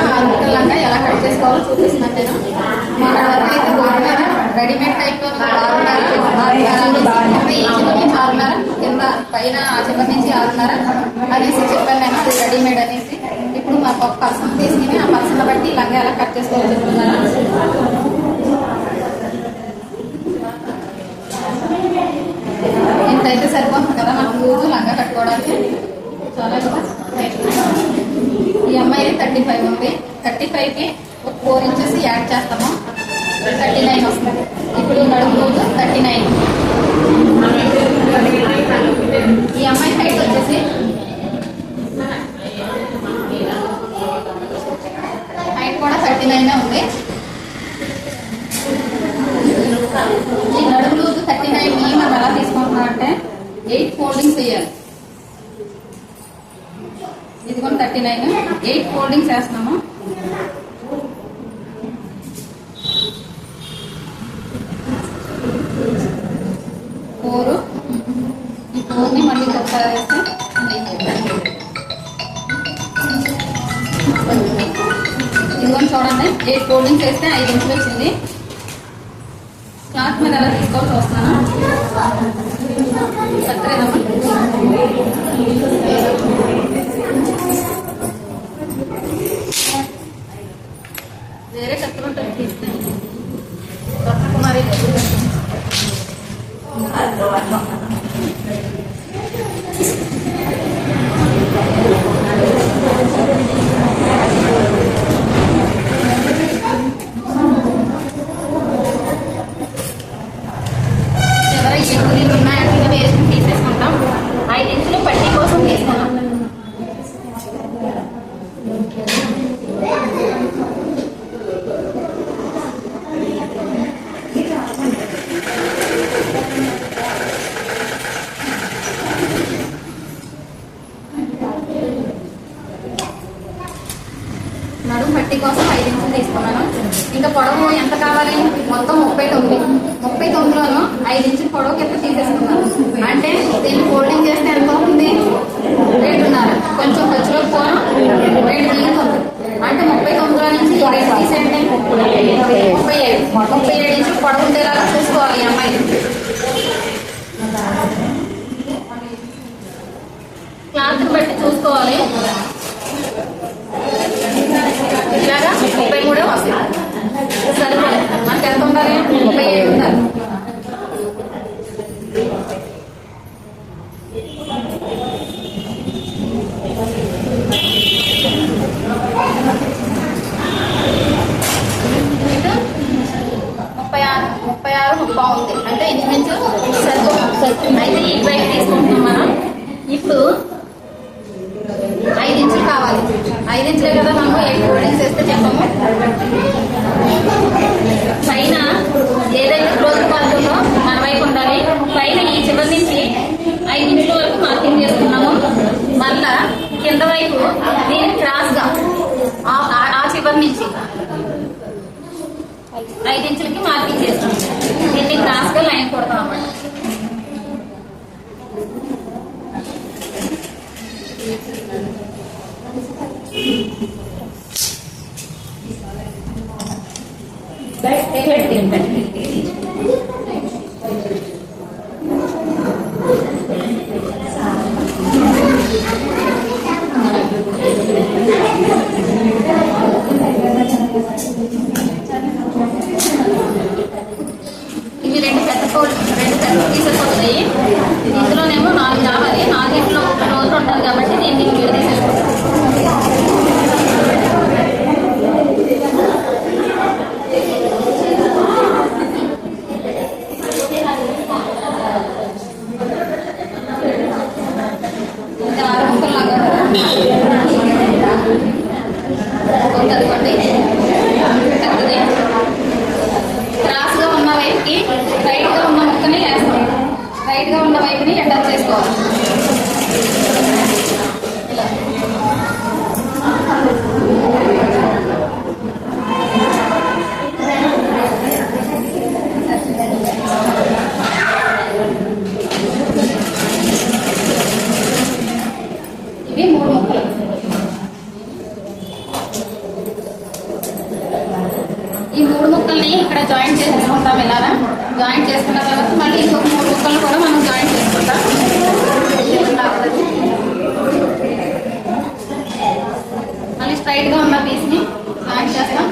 6 మీటర్ల లంగా ఎలా కట్ చేసుకోవాలో చూపిస్తున్నాను నేను. మన వరకు అయితే గోరున్నర రెడీమేడ్ టైప్ 6:30 ఈ చివరి నుంచి 6:30 కింద పైన ఆ చివరి నుంచి 6:30 అనేసి చెప్పాను నేను, అది రెడీమేడ్ అనేసి. ఇప్పుడు మా ఒక పర్సన్ తీసుకుని ఆ పర్సన్ బట్టి లంగా ఎలా కట్ చేసుకోవాలో చెప్తున్నాను. ఇంతైతే సరిపోతుంది కదా మనకు లూజు లంగా కట్టుకోవడానికి. చాలా ఈ అమ్మాయి 35 ఉంది. 35కి ఒక 4 ఇంచెస్ యాడ్ చేస్తాము, 39 వస్తుంది. ఇప్పుడు నడుము లూజు 39. ఈ అమ్మాయి హైట్ వచ్చేసి హైట్ కూడా 39 ఉంది. ఈ నడుము లూజు 39 మనం ఎలా తీసుకుంటున్నాం అంటే 8 ఫోల్డింగ్స్ వేయాలి. ఇది కూడా 39, 8 ఫోల్డింగ్స్ వేస్తున్నాము. ఈ 4ని మళ్ళీ ఒకసారి వేస్తే ఇదిగోని చూడండి, 8 ఫోల్డింగ్స్ వేస్తే 5 ఇంచులు వచ్చింది. క్లాత్ మీద ఎలా తీసుకోవాలి చూస్తున్నాను. వేరే కత్తులు ఉంటుంది తీసుకుని కుమారి వేసుకుని తీసేసుకుంటాం. 5 ఇంచులు పట్టీ కోసం తీసుకున్నాం. నడుము పట్టీ కోసం 5 ఇంచులు తీసుకున్నాను. ఇంకా పొడవు ఎంత కావాలి? మొత్తం 39లోను 5 ఇంచుల పొడవు కింద తీసేసుకున్నాను. అంటే దీన్ని ఫోల్డింగ్ చేస్తే ఎంత అవుతుంది? 2.5. కొంచెం ఖర్చులో పోను 2 మిగులుతుంది. అంటే 39లో నుంచి 2 తీసేయండి, 37 ఇంచులు పొడవు ఉండేలాగా చూసుకోవాలి ఈ అమ్మాయి. క్లాత్ బట్టి చూసుకోవాలి. ఇలాగా 33 వస్తుంది. సరిపోదు, మనకి ఎంత ఉండాలి? 37 ఉండాలి. బాగుంది అంటే ఇంచుమించు సరిపోతుంది. అయితే ఈ బైక్ తీసుకుంటున్నాం మనం. ఇప్పుడు 5 ఇంచులు కావాలి. 5 ఇంచులే కదా మనము 8 ఫోల్డింగ్స్ వేస్తే చెప్పాము. పైన ఏదైతే క్లోజ్ పాల్తుందో మన వైపు ఉండాలి. పైన ఈ చివరి నుంచి 5 ఇంచుల వరకు మార్కింగ్ చేసుకున్నాము. మళ్ళా కింద వైపు దీన్ని క్రాస్ గా ఆ చివరి నుంచి 5 ఇంచులకి మార్కింగ్ చేస్తాం. దీన్ని క్రాస్ గా లైన్ కొడతాం అన్నమాట. ఇవి 2 పెద్ద పీసెస్ వస్తాయి. ఇందులోనేమో 4 రావాలి. 4 రోజులు ఉంటుంది కాబట్టి దీన్ని మీరు తీసేసుకోవాలి. ముక్కల్ని ఇక్కడ జాయింట్ చేసుకుంటాం. ఇలాగా జాయింట్ చేసుకున్న తర్వాత మళ్ళీ ఇంకొక 3 ముక్కలు కూడా మనం జాయింట్ చేసుకుంటాం. మళ్ళీ స్ట్రైట్ గా ఉన్న పీస్ ని జాయింట్ చేస్తాం.